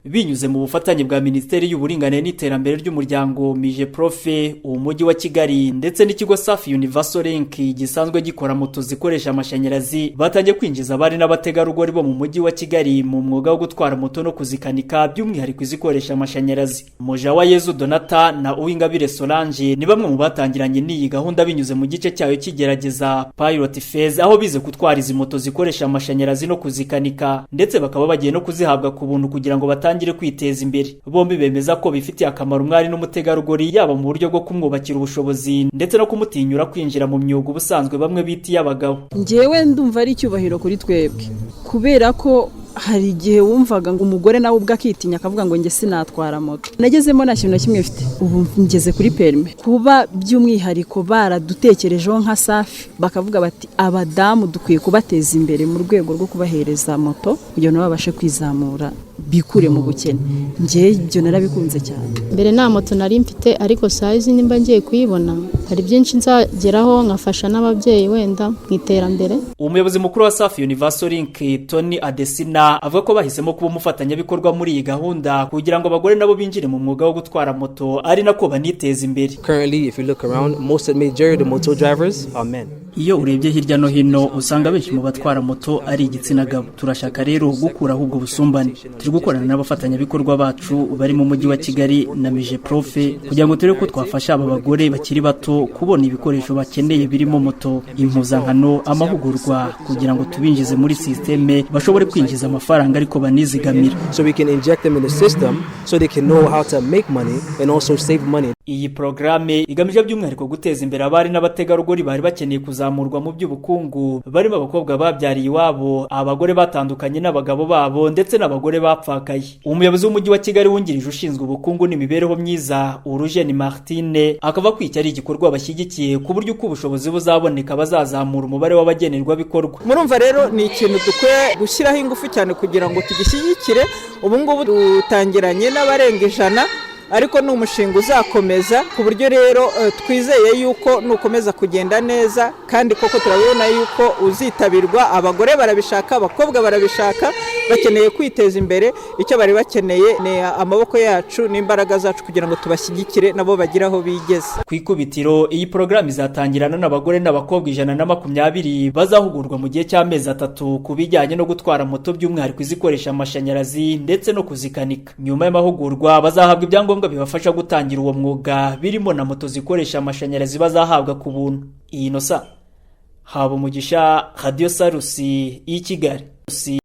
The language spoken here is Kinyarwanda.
binyuze mu bufatanye bwa Minisiteri y'Uburinganire n'Iterambere ry'Umuryango mije profe umujyi wa Kigali ndetse n'ikigo Safi Universal Link gisanzwe gikora moto zikoresha amashanyarazi batangiye kwinjiza abari n'abategarugori bo mu mujyi wa Kigali mu mwuga wo gutwara moto no kuzikanika by'umwihariko izikoresha amashanyarazi. Mojawayezu Donata na Uwingabire Solange ni bamwe mu batangiranye n'iyi gahunda binyuze mu gice cyayo kigerageza pilot phase aho bize gutwara izi moto zikoresha amashanyarazi no kuzikanika ndetse bakaba bagiye no kuzihabwa ku buntu kugira ngo batangire kwiteza imbere. Bombi bemeza ko bifitiye akamaro umwari n'umutegarugori yaba mu buryo bwo kumwubakira ubushobozi ndetse no kumutinyura kwinjira mu myuga ubusanzwe bamwe biti y'abagabo. Njyewe ndumva ari icyubahiro kuri twebwe kubera ko hari igihe wumvaga ngo umugore nawe ubwo akitinya akavuga ngo nge sinatwara moto. Nagezemo nta kintu na kimwe mfite, ubu ngeze kuri perme. Kuba by'umwihariko baradutekerejeho nka Safi bakavuga bati abadamu dukwiye kubateza imbere mu rwego rwo kubahereza moto kugira ngo babashe kwizamura bikure mu bukene. Nge ibyo narabikunze cyane. Mbere nta moto nari mfite ariko size nimba ngiye kuyibona hari byinshi nzageraho nkafasha n'ababyeyi wenda mu iterambere. Umuyobozi mukuru wa Safi Universal Link Tony Adesina avuga ko bahisemo kuba umufatanyabikorwa muri iyi gahunda kugira ngo abagore nabo binjire mu mwuga wo gutwara moto ari nako baniteza imbere. Currently, if you look around, most of the majority of the motor drivers are men. Iyo urebye hirya no hino usanga benshi mu batwara moto ari igitsina gabo. Turashaka rero gukuraho ubwo busumbane. Turi gukorana n'abafatanyabikorwa bacu bari mu mujyi wa Kigali na mije profe kugira ngo turebe ko twafasha aba bagore bakiri bato kubona ibikoresho bakeneye birimo moto, impuzankano, amahugurwa kugira ngo tubinjize muri systeme bashobore kwinjiza amafaranga ariko banizigamira. So we can inject them in the system so they can know how to make money and also save money. Iyi programe igamije by'umwihariko guteza imbere abari n'abategarugori bari bakeneye kuzamurwa mu by'ubukungu barimo abakobwa babyariye iwabo, abagore batandukanye n'abagabo babo ndetse n'abagore bapfakaye. Umuyobozi w'umujyi wa Kigali wungirije ushinzwe ubukungu n'imibereho myiza Urugeni Martine akava kwicya ari igikorwa bashyigikiye ku buryo uko ubushobozi buzaboneka bazazamura umubare w'abagenerwa bikorwa. Murumva rero ni ikintu dukwiye gushyiraho ingufu cyane kugira ngo tugishyigikire. Ubu ngubu dutangiranye n'abarenga 100 ariko ni umushinga uzakomeza ku buryo rero twizeye yuko nukomeza kugenda neza kandi koko turabona yuko uzitabirwa. Abagore barabishaka, abakobwa barabishaka, bakeneye kwiteza imbere. Icyo bari bakeneye ni amaboko yacu n'imbaraga zacu kugira ngo tubashyigikire nabo bagiraho bigeze. Ku ikubitiro iyi program izatangirana n'abagore n'abakobwa 120 bazahugurwa mu gihe cy'amezi 3 ku bijyanye no gutwara moto by'umwihariko izikoresha amashanyarazi ndetse no kuzikanika. Nyuma y'amahugurwa bazahabwa ibyangombwa bibafasha gutangira uwo mwuga birimo na moto zikoresha amashanyarazi bazahabwa ku buntu. Iyi nosa haba umugisha Radio Salusi i Kigali.